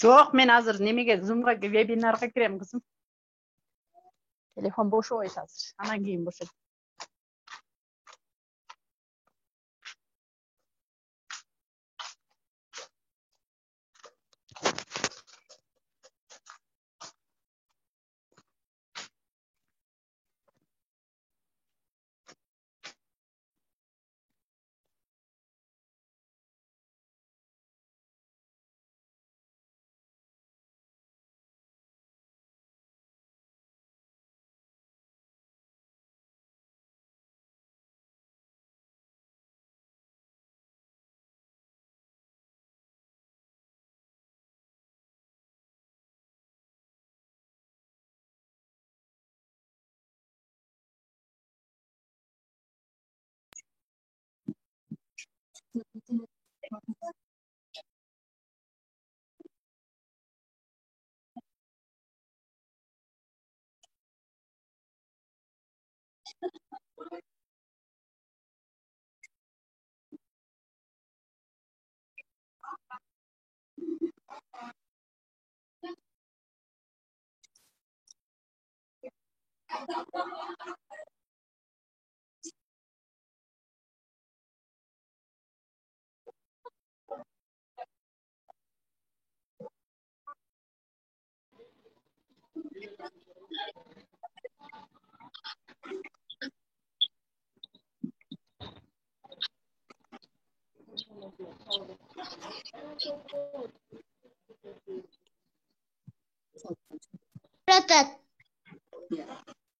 Yok, men hazır nemege Zoom'ga webinarga kirem kızım. Telefon boş oysa hazır. Anan keyin boş.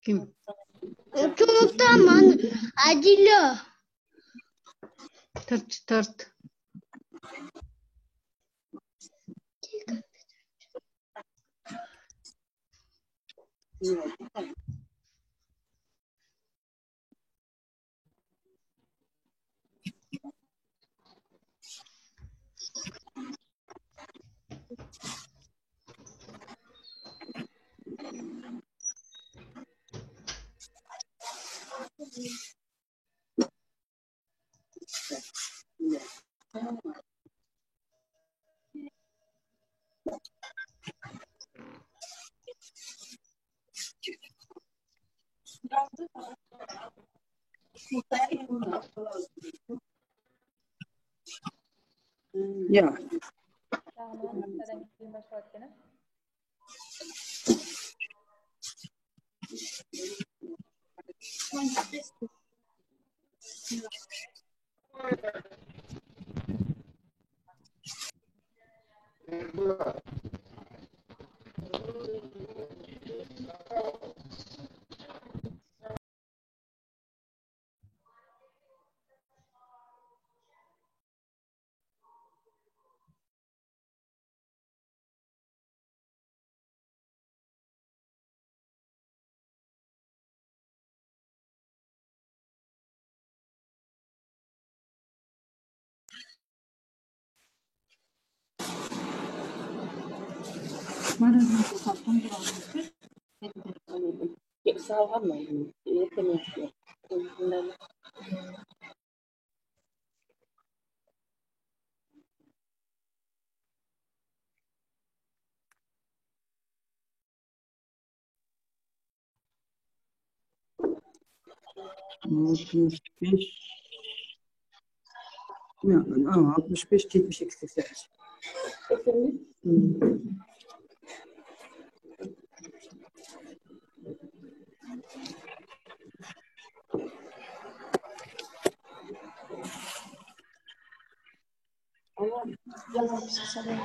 Kim? Çocuktan acılı. Tırt. Ya. Mana sattan duranmıştır. Sağ olmayın. Yetenek yok. Altmış beş. Ya, 65, 72, 88. Ama yazılmışsa sana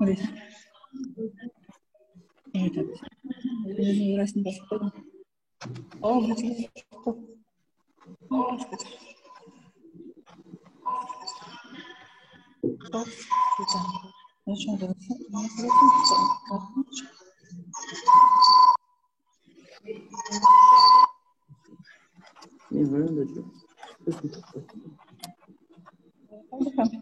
Orası. Evet tabii. Bizim uğraştığını basıp koydum. Oh, hiç güzel. Çok güzel. Ben şu anda nasıl Ne var öyle diyor. Hadi kalk.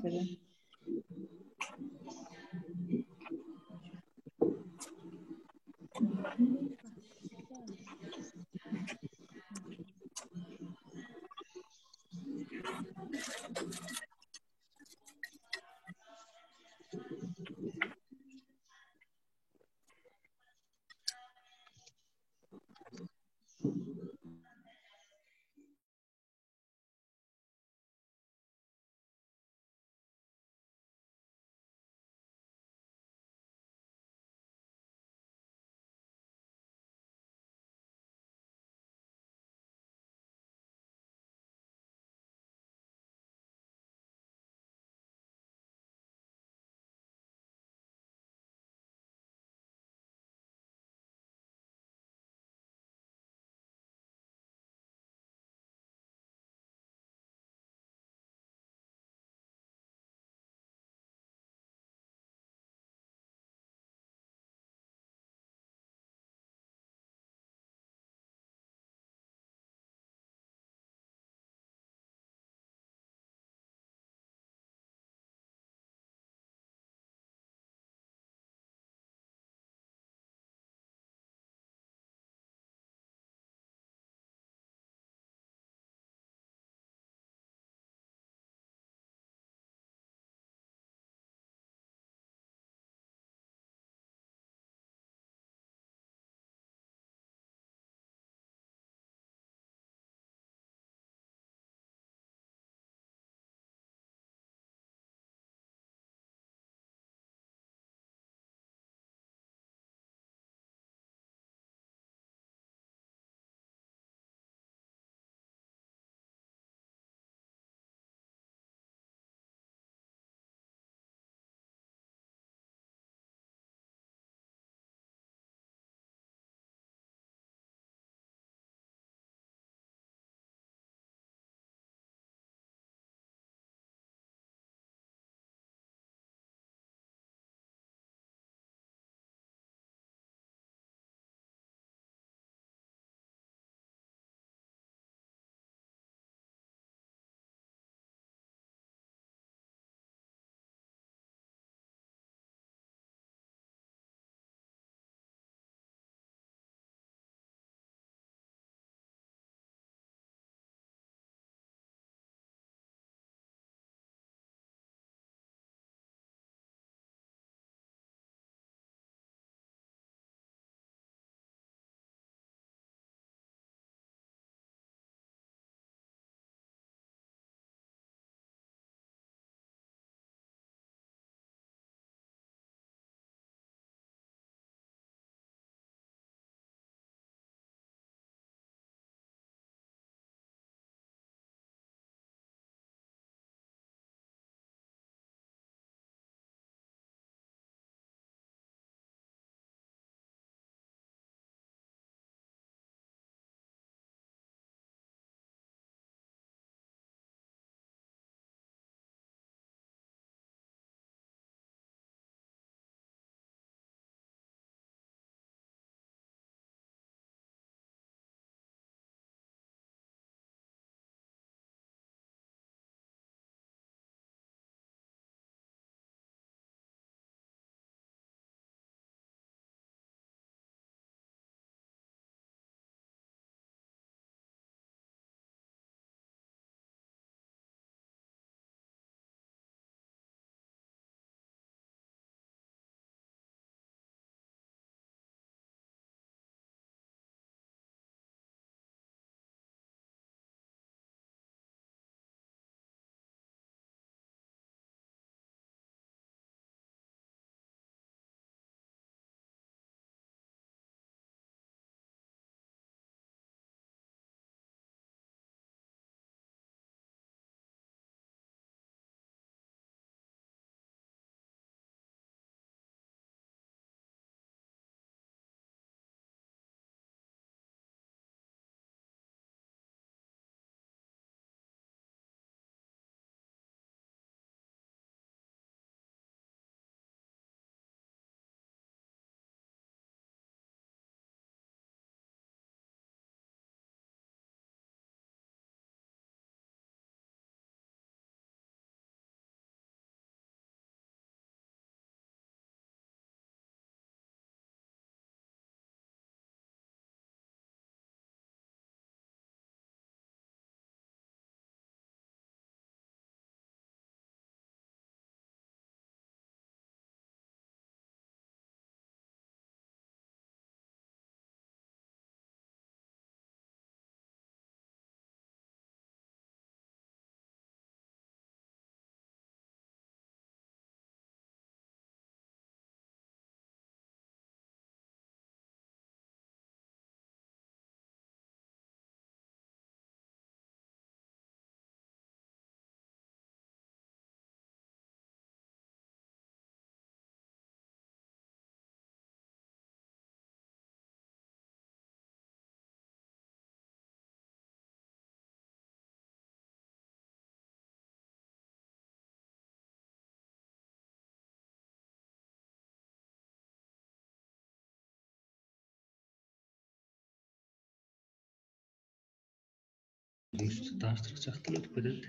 Таштырып жактыр өтүп кетет.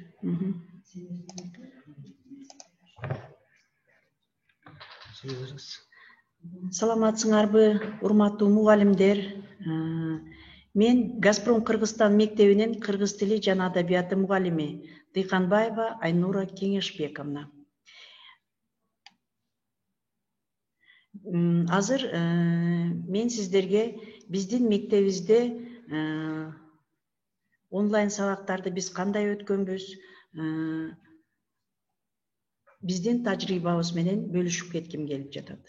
Саламатсыңарбы, урматтуу мугалимдер. Мен Газпром Кыргызстан мектебинин кыргыз тили жана адабияты мугалими Дыйканбаева Айнура Кеңешбековна. Азыр мен сиздерге биздин мектебибизде онлайн сабактарды биз кандай өткөнбүз, биздин тажрыйбабыз менен бөлүшүп кетким келип жатат.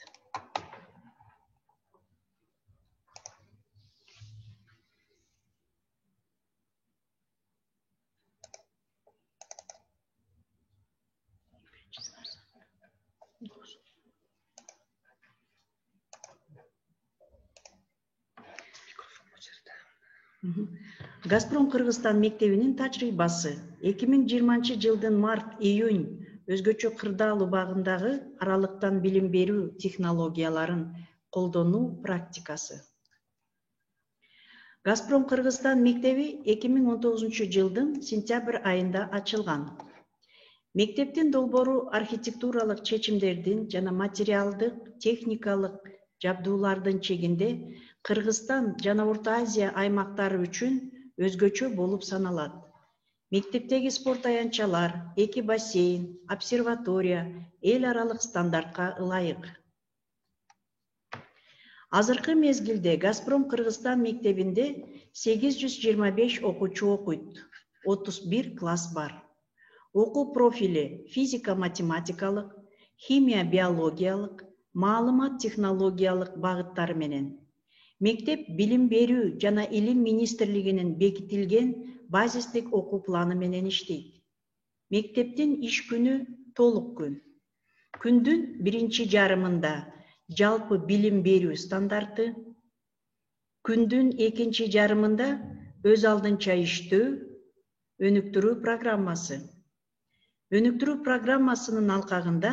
Газпром Кыргызстан мектебинин тажрыйбасы 2020 март-июнь өзгөчө кырдаал убагындагы аралыктан билим берүү технологияларын колдонуу практикасы. Газпром Кыргызстан мектеби 2019 сентябрь айында ачылган. Мектептин долбоору архитектуралык чечимдердин жана материалдык, техникалык жабдуулардын чегинде Кыргызстан жана Орто Азия аймактары үчүн өзгөчө болуп саналат. Мектептеги спорт аянтчалар, 2 бассейн, обсерватория эл аралык стандартка ылайык. Азыркы мезгилде Газпром Кыргызстан мектебинде 825 окуучу окуйт, 31 класс бар. Окуу профили физика-математикалык, химия-биологиялык, маалымат технологиялык багыттары менен. Мектеп билим берүү жана илим министрлигинин бекитилген базистик окуу планы менен иштейт. Мектептин иш күнү толук күн. Күндүн биринчи жарымында жалпы билим берүү стандарты, күндүн экинчи жарымында өз алдынча иштөө, өнүктүрүү программасы. Өнүктүрүү программасынын алкагында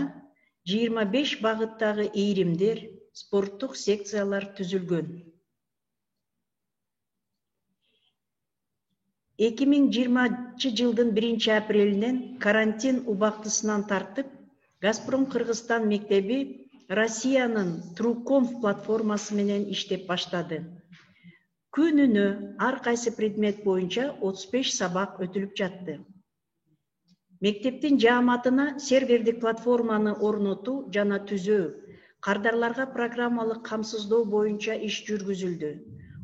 25 багыттагы ийримдер, спорттук секциялар түзүлгөн. 2020 1 апрелинен карантин убактысынан тартып, Газпром Кыргызстан мектеби Россиянын Трукомф платформасы менен иштеп баштады. Күнүнө ар кайсы предмет боюнча 35 сабак өтүлүп жатты. Мектептин жааматына сервердик платформаны орнотуу жана түзөө, кардарларга программалык камсыздоо боюнча иш жүргүзүлдү.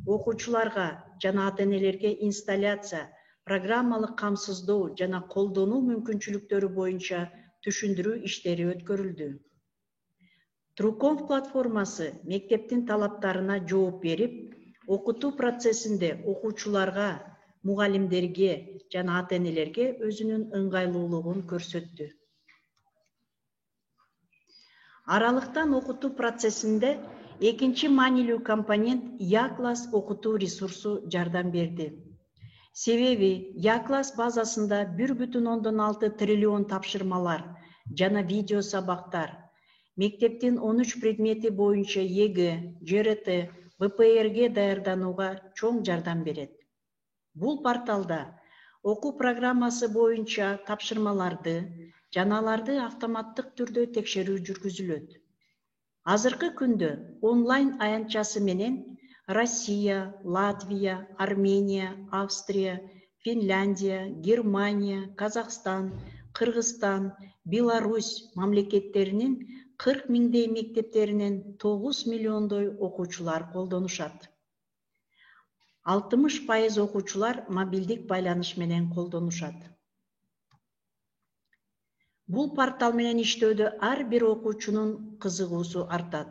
Окуучуларга жана ата-энелерге инсталляция, программалык камсыздоо жана колдонуу мүмкүнчүлүктөрү боюнча түшүндүрүү иштери өткөрүлдү. Трукомф платформасы мектептин талаптарына жооп берип, окутуу процессинде окуучуларга, мугалимдерге жана ата-энелерге өзүнүн ыңгайлуулугун көрсөттү. Аралыктан окутуу процессинде экинчи маанилүү компонент Я-класс окутуу ресурсу жардам берди. Себеби Я-класс базасында 1,6 триллион тапшырмалар жана видео сабактар, мектептин 13 предмети боюнча ЕГЭ, ЖРТ, БПРге даярданууга чоң жардам берет. Бул порталда окуу программасы боюнча тапшырмаларды жана аларды автоматтык түрдө текшерүү жүргүзүлөт. Азыркы күндө онлайн аянтчасы менен Россия, Латвия, Армения, Австрия, Финляндия, Германия, Казакстан, Кыргызстан, Беларусь мамлекеттеринин 40 миңдей мектептеринен 9 миллиондой окуучулар колдонушат. 60% окуучулар мобилдик байланыш менен колдонушат. Бул портал менен иштөөдө ар бир окуучунун кызыгуусу артат.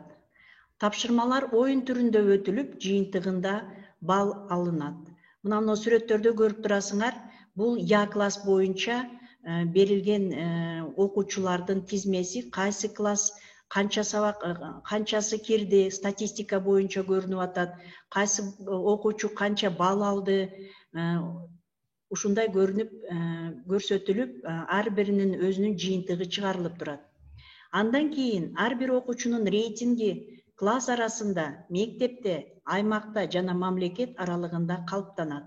Тапшырмалар оюн түрүндө өтүлүп, жыйынтыгында балл алынат. Мына мына сүрөттөрдө көрүп турасыңар, бул Я-класс боюнча берилген окуучулардын тизмеси, кайсы класс, канча сабак, канчасы кирди, статистика боюнча көрүнүп атат, кайсы окуучу канча балл алды, ушундай көрсөтүлүп, ар биринин өзүнүн жыйынтыгы чыгарылып турат. Андан кийин ар бир окуучунун рейтинги класс арасында, мектепте, аймакта жана мамлекет аралыгында калыптанат.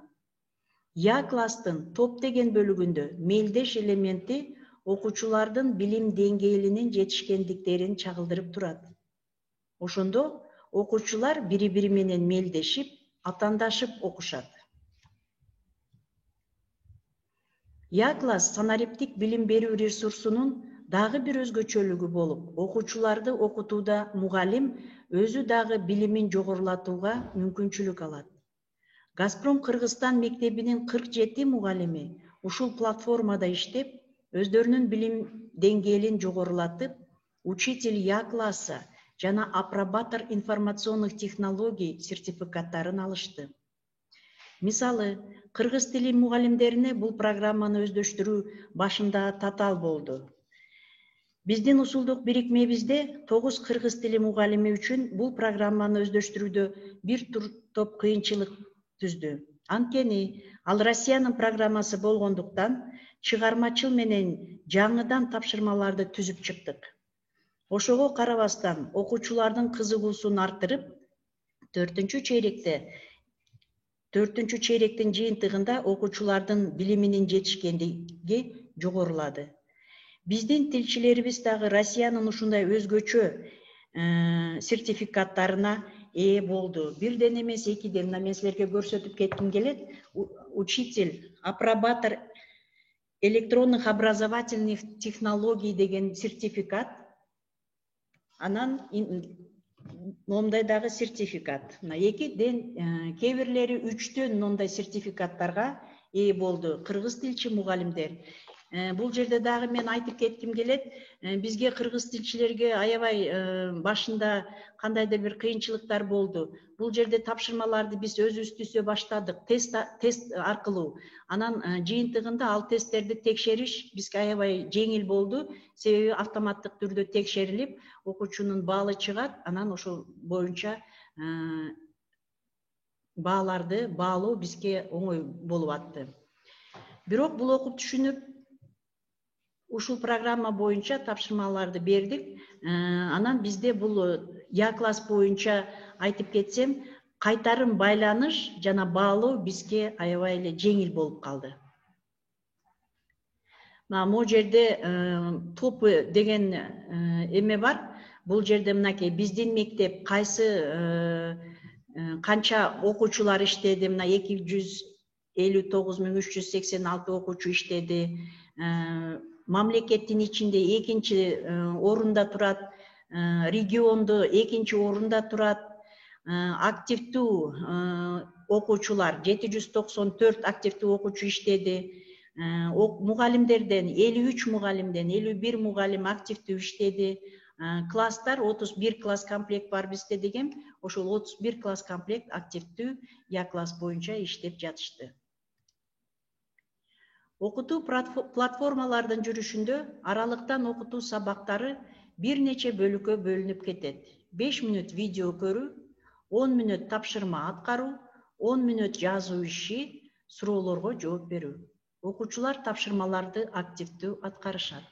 Я класстын топ деген бөлүгүндө мелдеш элементи окуучулардын билим деңгээлинин жетишкендиктерин чагылдырып турат. Ошондо окуучулар бири-бири менен мелдешип, атаандашып окушат. Я класс санариптик билим берүү ресурсунун дагы бир өзгөчөлүгү болуп, окуучуларды окутууда мугалим өзү дагы билимин жогорулатууга мүмкүнчүлүк алат. Газпром Кыргызстан мектебинин 47 мугалими ушул платформада иштеп, өздөрүнүн билим деңгээлин жогорулатып, учитель Я класса жана апробатор информационных технологий сертификаттарын алышты. Мисалы, кыргыз тили мугалимдерине бул программаны өздөштүрүү башында татаал болду. Биздин усулдук бирикмебизде 9 кыргыз тили мугалими үчүн бул программаны өздөштүрүүдө бир топ кыйынчылык түздү. Анткени ал Россиянын программасы болгондуктан чыгармачыл менен жаңыдан тапшырмаларды түзүп чыктык. Ошого карабастан окуучулардын кызыгуусун арттырып, 4-чейректин жыйынтыгында окуучулардын билиминин жетишкендиги жогорулады. Биздин тилчилерибиз дагы Россиянын ушундай өзгөчө сертификаттарына ээ болду. Бирден эмес, экиден. Мына мен силерге көрсөтүп кетким келет. Учитель, апробатор электронных образовательных технологий деген сертификат. Анан момундай дагы сертификат. Мына экиден, кээ бирлери 3төн мондай сертификаттарга ээ болду. Кыргыз тилчи мугалимдер. Бул жерде дагы мен айтып кетким келет. Бизге кыргыз тилчилерге аябай башында кандайдыр бир кыйынчылыктар болду. Бул жерде тапшырмаларды биз өзүбүз түзө баштадык, тест аркылуу. Анан жыйынтыгында ал тесттерди текшериш бизге аябай жеңил болду. Себеби автоматтык түрдө текшерилип, окуучунун баалы чыгат, анан ошол боюнча бааларды баалоо бизге оңой болуп атты. Бирок бул окуп түшүнүп, ушул программа боюнча тапшырмаларды бердик. Анан бизде бул Я класс боюнча айтып кетсем, кайтарым байланыш жана баалоо бизге аябай эле жеңил болуп калды. Могу жерде топы деген эме бар. Бул жерде мынакей биздин мектеп кайсы канча окуучулар иштеди, мына 259.386 окуучу иштеди. Мамлекеттин ичинде экинчи орунда турат, регионду экинчи орунда турат. Активдүү окуучулар 794 активдүү окуучу иштеди. Мугалимдерден 53 мугалимден 51 мугалим активдүү иштеди. Класстар 31 класс комплект бар бизде деген. Ошол 31 класс комплект активдүү Я класс боюнча иштеп жатышты. Окутуу платформалардын жүрүшүндө аралыктан окутуу сабактары бир нече бөлүккө бөлүнүп кетет. 5 мүнөт видео көрүү, 10 мүнөт тапшырма аткаруу, 10 мүнөт жазуу иши, суроолорго жооп берүү. Окуучулар тапшырмаларды активдүү аткарышат.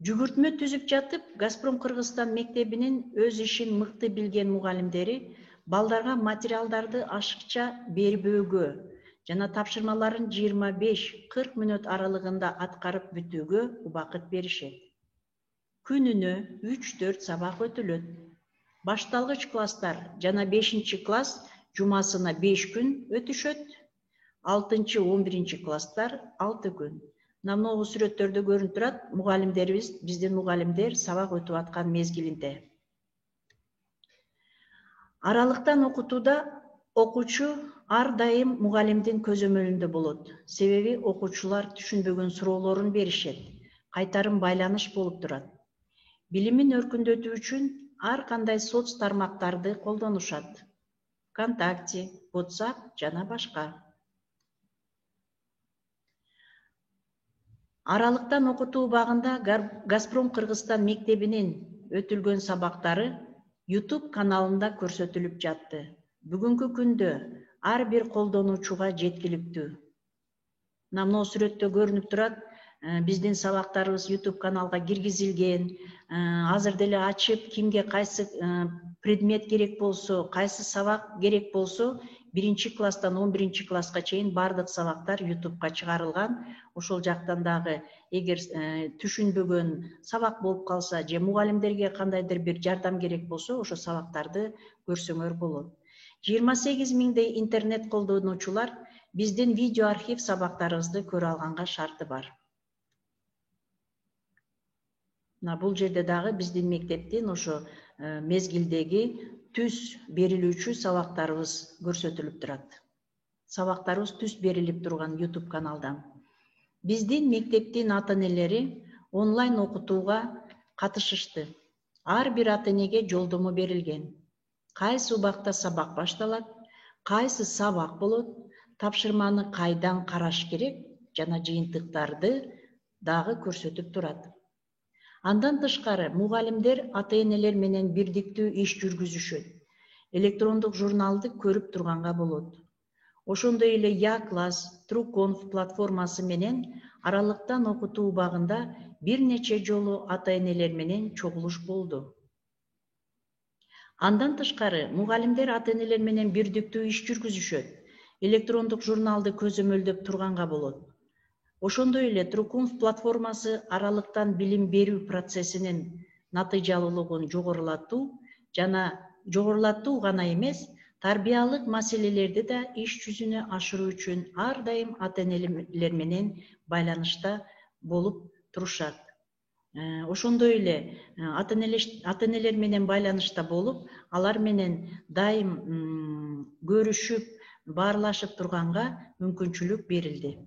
Жүгүртмө түзүп жатып, Газпром Кыргызстан мектебинин өз ишин мыкты билген мугалимдери балдарга материалдарды ашыкча бербөөгө жана тапшырмаларын 25-40 мүнөт аралыгында аткарып бүтүүгө убакыт беришет. Күнүнө 3-4 сабак өтүлөт. Башталгыч класстар жана 5 класс жумасына 5 күн өтүшөт. 6-11 класстар 6 күн. Намногу сүрөттөрдө көрүнүп турат, мугалимдерибиз, биздин мугалимдер сабак өтүп аткан мезгилинде. Аралыктан окутууда окуучу ар дайым мугалимдин көзөмөлүндө болот. Себеби окуучулар түшүнбөгөн суроолорун беришет. Кайтарым байланыш болуп турат. Билимин өркүндөтүү үчүн ар кандай соц тармактарды колдонушат. ВКонтакте, WhatsApp жана башка. Аралыктан окутуу убагында Газпром Кыргызстан мектебинин өтүлгөн сабактары YouTube каналында көрсөтүлүп жатты. Бүгүнкү күндө ар бир колдонуучуга жеткиликтүү. Намно сүрөттө көрүнүп турат, биздин сабактарыбыз YouTube каналга киргизилген. Азыр деле ачып, кимге кайсы предмет керек болсо, кайсы сабак керек болсо, 1 класстан 11 класска чейин бардык сабактар YouTube'га чыгарылган. Ошол жактан дагы эгер түшүнбөгөн сабак болуп калса же мугалимдерге кандайдыр бир жардам керек болсо, ошо сабактарды көрсөңөр болот. 28 миңдей интернет колдонуучулар биздин видео архив сабактарыбызды көрө алганга шарты бар. Бул жерде дагы биздин мектептин ошо мезгилдеги түз берилүүчү сабактарыбыз көрсөтүлүп турат. Сабактарыбыз түз берилип турган YouTube каналдан. Биздин мектептин ата-энелери онлайн окутууга катышышты. Ар бир ата-энеге жолдомо берилген. Кайсы убакта сабак башталат, кайсы сабак болот, тапшырманы кайдан караш керек жана жыйынтыктарды дагы көрсөтүп турат. Андан тышкары мугалимдер ата-энелер менен бирдиктүү иш жүргүзүшөт. Электрондук журналды көрүп турганга болот. Ошондой эле Я-класс, Труконф платформасы менен аралыктан окутуу убагында бир нече жолу ата-энелер менен чогулуш болду. Андан тышкары мугалимдер ата-энелер менен бирдиктүү иш жүргүзүшөт. Электрондук журналды көзөмөлдөп турганга болот. Ошондой эле Труконф платформасы аралыктан билим берүү процессинин натыйжалуулугун жогорулатуу гана эмес, тарбиялык маселелерди да иш жүзүнө ашыруу үчүн ар дайым ата-энелер менен байланышта болуп турушат. Ошондой эле ата-энелер менен байланышта болуп, алар менен дайым көрүшүп, баарлашып турганга мүмкүнчүлүк берилди.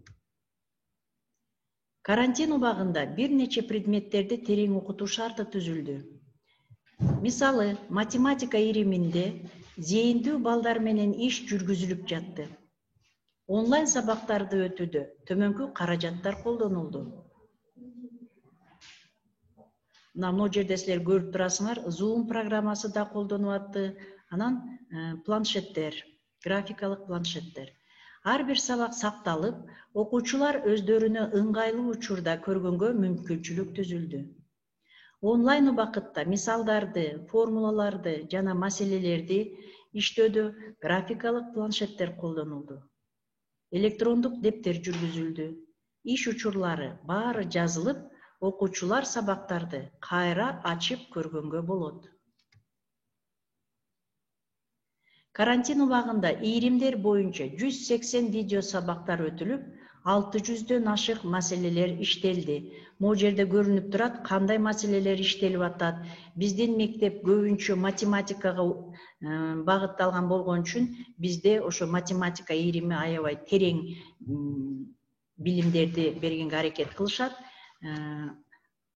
Карантин убагында бир нече предметтерди терең окутуу шарты түзүлдү. Мисалы, математика ириминде зээндүү балдар менен иш жүргүзүлүп жатты. Онлайн сабактарды өтүүдө төмөнкү каражаттар колдонулду. Могу жерде силер көрүп турасыңар, Zoom программасы да колдонуп атты, анан планшеттер, графикалык планшеттер. Ар бир сабак сакталып, окуучулар өздөрүнө ыңгайлуу учурда көргөнгө мүмкүнчүлүк түзүлдү. Онлайн убакытта мисалдарды, формулаларды жана маселелерди иштөөдө графикалык планшеттер колдонулду. Электрондук дептер жүргүзүлдү. Иш учурлары баары жазылып, окуучулар сабактарды кайра ачып көргөнгө болот. Карантин убагында ийримдер боюнча 180 видео сабактар өтүлүп, 600дөн ашык маселелер иштелди. Могу жерде көрүнүп турат, кандай маселелер иштелип атат. Биздин мектеп көбүнчө математикага багытталган болгон үчүн бизде ошо математика ийрими аябай терең билимдерди бергенге аракет кылышат.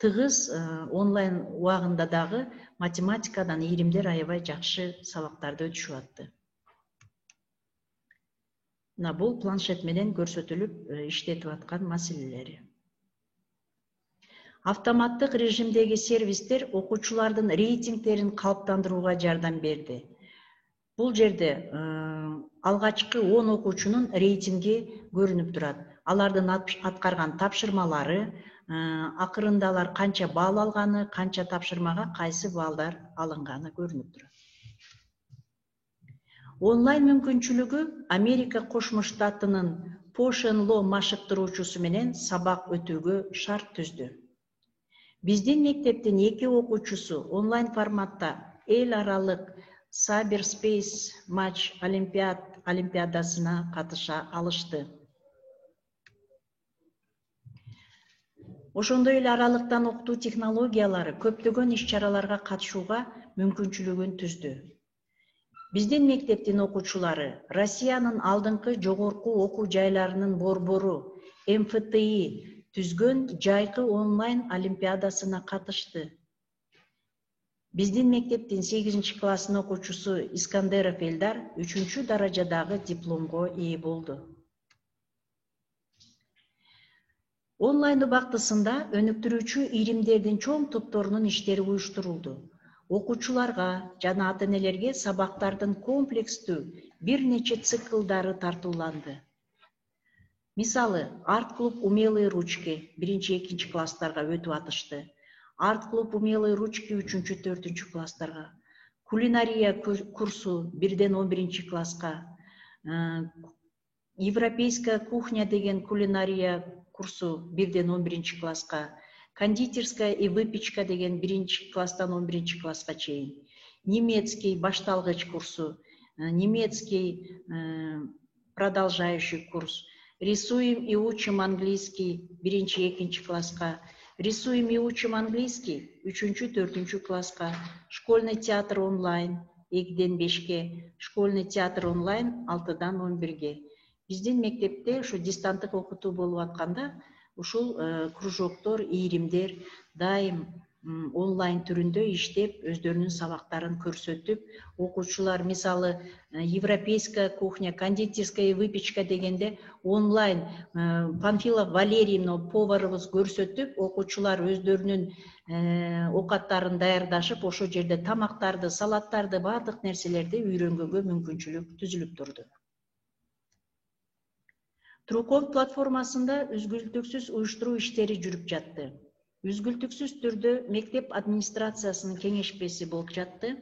Тыгыз онлайн убагында дагы математикадан ийримдер аябай жакшы сабактарды өтүшүп атты. Бул планшет менен көрсөтүлүп иштетип аткан маселелери. Автоматтык режимдеги сервистер окуучулардын рейтингтерин калыптандырууга жардам берди. Бул жерде алгачкы 10 окуучунун рейтинги көрүнүп турат. Алардын аткарган тапшырмалары, акырында алар канча балл алганы, канча тапшырмага кайсы балдар алынганы көрүнүп турат. Онлайн мүмкүнчүлүгү Америка Кошмо Штатынын Пошен-Ло машыктыруучусу менен сабак өтүүгө шарт түздү. Биздин мектептин 2 окуучусу онлайн форматта эл аралык Cyberspace матч олимпиадасына катыша алышты. Ошондой эле аралыктан окутуу технологиялары көптөгөн иш-чараларга катышууга мүмкүнчүлүгүн түздү. Биздин мектептин окуучулары Россиянын алдыңкы жогорку окуу жайларынын борбору МФТИ түзгөн жайкы онлайн олимпиадасына катышты. Биздин мектептин 8 классын окуучусу Искандеров Элдар 3 даражадагы дипломго ээ болду. Онлайн убактысында өнүктүрүүчү ийримдердин чоң топторунун иштери уюштурулду. Окуучуларга жана ата-энелерге сабактардын комплекстүү бир нече циклдары тартууланды. Мисалы, арт-клуб «Умелые ручки» 1-2 класстарга өтүп атышты. Арт-клуб «Умелые ручки» 3-4 класстарга. Кулинария курсу 1-11 класска. Европейская кухня деген кулинария курсу 1-11 класска, кондитерская и выпечка деген 1 класстан 11 класска чейин, немецкий башталгыч курсу, немецкий продолжающий курс, рисуем и учим английский 1-2 класска, рисуем и учим английский 3-4 класска, школьный театр онлайн 2-5, школьный театр онлайн 6-11. Биздин мектепте ушу дистанттык окутуу болуп атканда ушул кружоктор, ийримдер дайым онлайн түрүндө иштеп, өздөрүнүн сабактарын көрсөтүп, окуучулар мисалы европейская кухня, кондитерская и выпечка дегенде онлайн Панфилов Валерийевна поварыбыз көрсөтүп, окуучулар өздөрүнүн окаттарын даярдашып, ошол жерде тамактарды, салаттарды, баардык нерселерди үйрөнгөнгө мүмкүнчүлүк түзүлүп турду. Труков платформасында үзгүлтүксүз уюштуруу иштери жүрүп жатты. Үзгүлтүксүз түрдө мектеп администрациясынын кеңешпеси болуп жатты.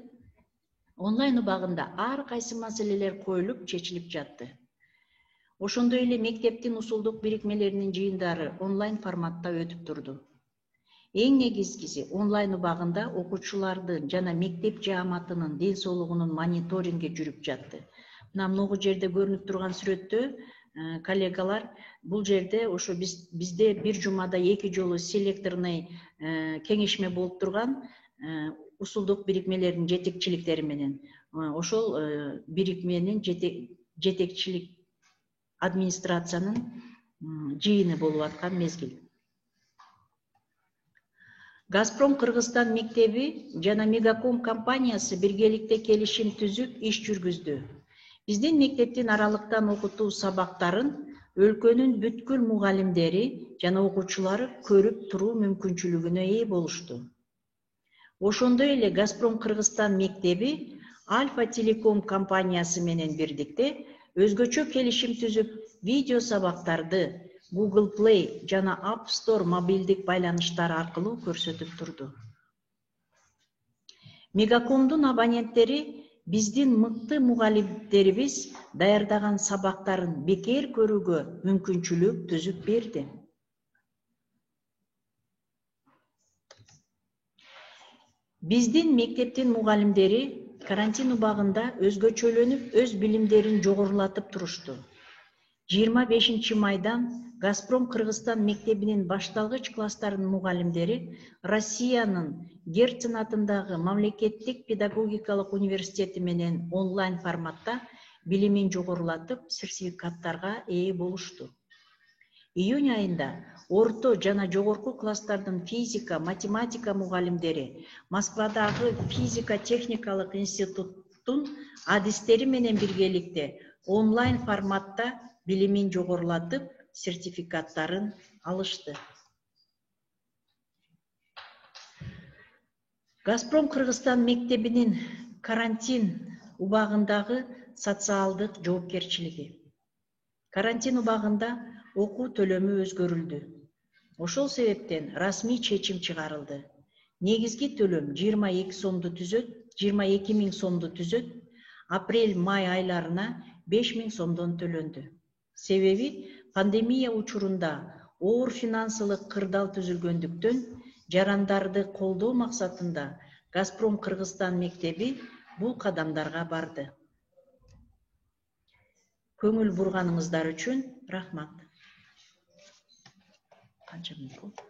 Онлайн убагында ар кайсы маселелер коюлуп, чечилип жатты. Ошондой эле мектептин усулдук бирикмелеринин жыйындары онлайн форматта өтүп турду. Эң негизгиси онлайн убагында окуучулардын жана мектеп жааматынын ден соолугунун мониторинги жүрүп жатты. Мына могу жерде көрүнүп турган сүрөттө коллегалар, бул жерде ошо бизде бир жумада 2 жолу селекторный кеңешме болуп турган усулдук бирикмелердин жетекчиликтери менен. Ошол бирикменин жетекчилик администрациянын жыйыны болуп аткан мезгил. Газпром Кыргызстан мектеби жана Мегаком компаниясы биргеликте келишим түзүп иш жүргүздү. Биздин мектептин аралыктан окутуу сабактарын өлкөнүн бүткүл мугалимдери жана окуучулары көрүп туруу мүмкүнчүлүгүнө ээ болушту. Ошондой эле Газпром Кыргызстан мектеби Альфа Телеком компаниясы менен бирдикте өзгөчө келишим түзүп, видео сабактарды Google Play жана App Store мобилдик байланыштар аркылуу көрсөтүп турду. Мегакомдун абоненттери биздин мыкты мугалимдерибиз даярдаган сабактарын бекер көрүүгө мүмкүнчүлүк түзүп берди. Биздин мектептин мугалимдери карантин убагында өзгөчөлөнүп, өз билимдерин жогорулатып турушту. 25 майдан Газпром Кыргызстан мектебинин башталгыч класстарынын мугалимдери Россиянын Герцен атындагы мамлекеттик педагогикалык университети менен онлайн форматта билимин жогорулатып, сертификаттарга ээ болушту. Июнь айында орто жана жогорку класстардын физика, математика мугалимдери Москвадагы физика-техникалык институттун адистери менен биргеликте онлайн форматта билимин жогорулатып, сертификаттарын алышты. Газпром Кыргызстан мектебинин карантин убагындагы социалдык жоопкерчилиги. Карантин убагында окуу төлөмү өзгөрүлдү. Ошол себептен расмий чечим чыгарылды. Негизги төлөм 22 миң сомду түзөт, апрель-май айларына 5 миң сомдон төлөндү. Себеби пандемия учурунда оор финансылык кырдаал түзүлгөндүктөн жарандарды колдоо максатында Газпром Кыргызстан мектеби бул кадамдарга барды. Көңүл бурганыңыздар үчүн рахмат. Канча мүнөт болду?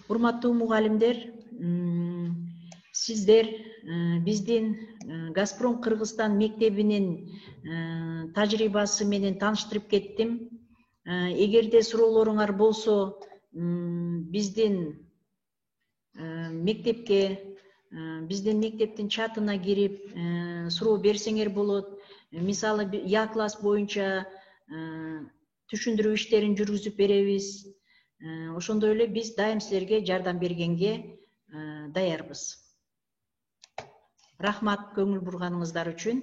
Урматтуу мугалимдер, сиздер биздин Газпром Кыргызстан мектебинин тажрыйбасы менен тааныштырып кеттим. Эгерде суроолоруңар болсо, биздин мектептин чатына кирип суроо берсеңер болот. Мисалы Я класс боюнча түшүндүрүү иштерин жүргүзүп беребиз. Ошондой эле биз дайым силерге жардам бергенге даярбыз. Рахмат көңүл бурганыңыздар үчүн.